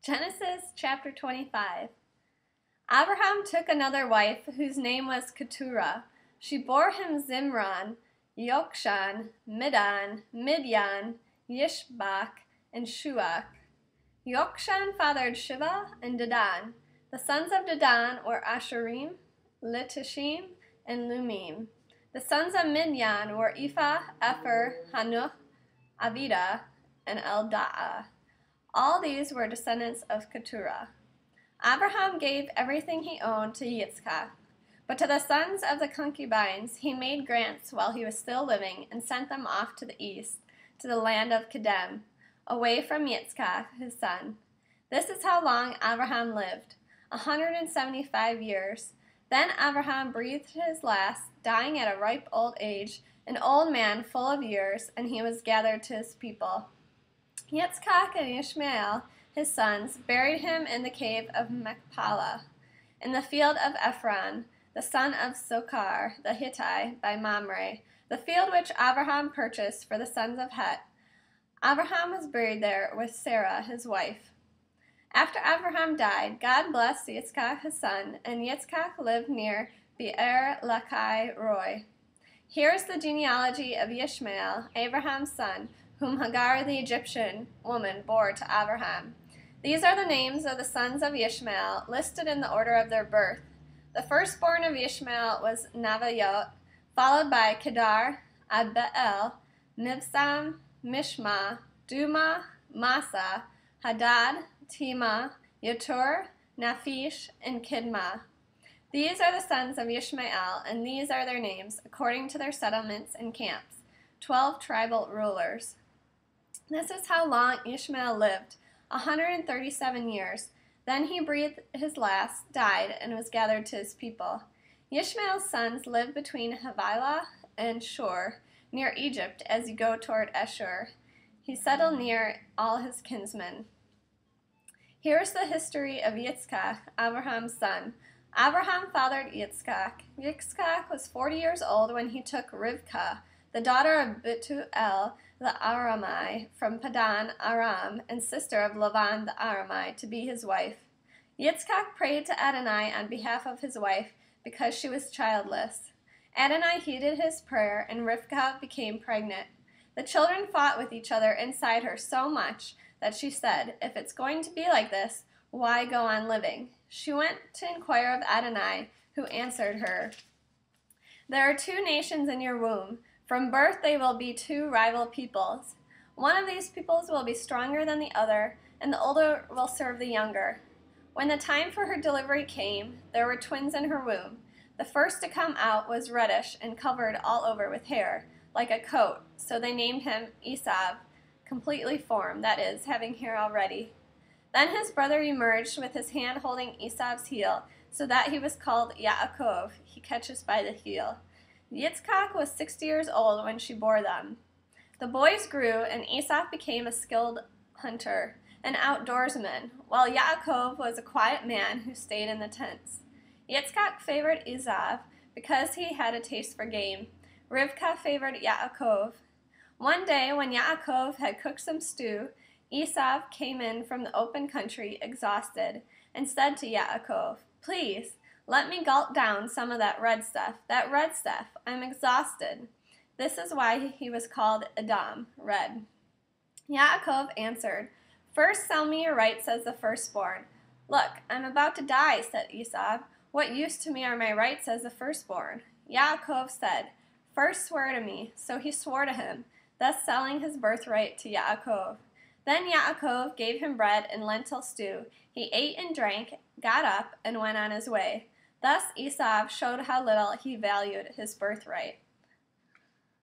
Genesis chapter 25. Abraham took another wife whose name was Keturah. She bore him Zimran, Yokshan, Midan, Midian, Yishbak, and Shuach. Yokshan fathered Shiva and Dedan. The sons of Dedan were Ashurim, Litishim, and Lumim. The sons of Midian were Ephah, Epher, Hanoch, Avida, and Eldaah. All these were descendants of Keturah. Abraham gave everything he owned to Yitzchak, but to the sons of the concubines he made grants while he was still living and sent them off to the east, to the land of Kedem, away from Yitzchak, his son. This is how long Abraham lived, 175 years. Then Abraham breathed his last, dying at a ripe old age, an old man full of years, and he was gathered to his people. Yitzchak and Ishmael, his sons, buried him in the cave of Machpelah, in the field of Ephron, the son of Sochar the Hittite, by Mamre, the field which Abraham purchased for the sons of Het. Abraham was buried there with Sarah, his wife. After Abraham died, God blessed Yitzchak his son, and Yitzchak lived near Be'er Lakai Roi. Here is the genealogy of Ishmael, Abraham's son, whom Hagar the Egyptian woman bore to Abraham. These are the names of the sons of Ishmael, listed in the order of their birth. The firstborn of Ishmael was Navayot, followed by Kedar, Adbeel, Mibsam, Mishma, Duma, Massa, Hadad, Tema, Yetur, Naphish, and Kidma. These are the sons of Ishmael, and these are their names, according to their settlements and camps, 12 tribal rulers. This is how long Ishmael lived, 137 years. Then he breathed his last, died, and was gathered to his people. Ishmael's sons lived between Havilah and Shur, near Egypt, as you go toward Ashur. He settled near all his kinsmen. Here is the history of Yitzchak, Abraham's son. Abraham fathered Yitzchak. Yitzchak was 40 years old when he took Rivkah, the daughter of Betuel the Aramite, from Padan Aram, and sister of Lavan the Aramite, to be his wife. Yitzchak prayed to Adonai on behalf of his wife, because she was childless. Adonai heeded his prayer, and Rivkah became pregnant. The children fought with each other inside her so much that she said, "If it's going to be like this, why go on living?" She went to inquire of Adonai, who answered her, "There are 2 nations in your womb. From birth they will be 2 rival peoples. One of these peoples will be stronger than the other, and the older will serve the younger." When the time for her delivery came, there were twins in her womb. The first to come out was reddish and covered all over with hair, like a coat, so they named him Esav, completely formed, that is, having hair already. Then his brother emerged with his hand holding Esav's heel, so that he was called Yaakov, he catches by the heel. Yitzchak was 60 years old when she bore them. The boys grew, and Esau became a skilled hunter, an outdoorsman, while Yaakov was a quiet man who stayed in the tents. Yitzchak favored Esav because he had a taste for game. Rivkah favored Yaakov. One day, when Yaakov had cooked some stew, Esau came in from the open country, exhausted, and said to Yaakov, "Please, let me gulp down some of that red stuff. I'm exhausted." This is why he was called Edom, red. Yaakov answered, "First sell me your rights as the firstborn." "Look, I'm about to die," said Esau. "What use to me are my rights as the firstborn?" Yaakov said, "First swear to me." So he swore to him, thus selling his birthright to Yaakov. Then Yaakov gave him bread and lentil stew. He ate and drank, got up, and went on his way. Thus Esau showed how little he valued his birthright.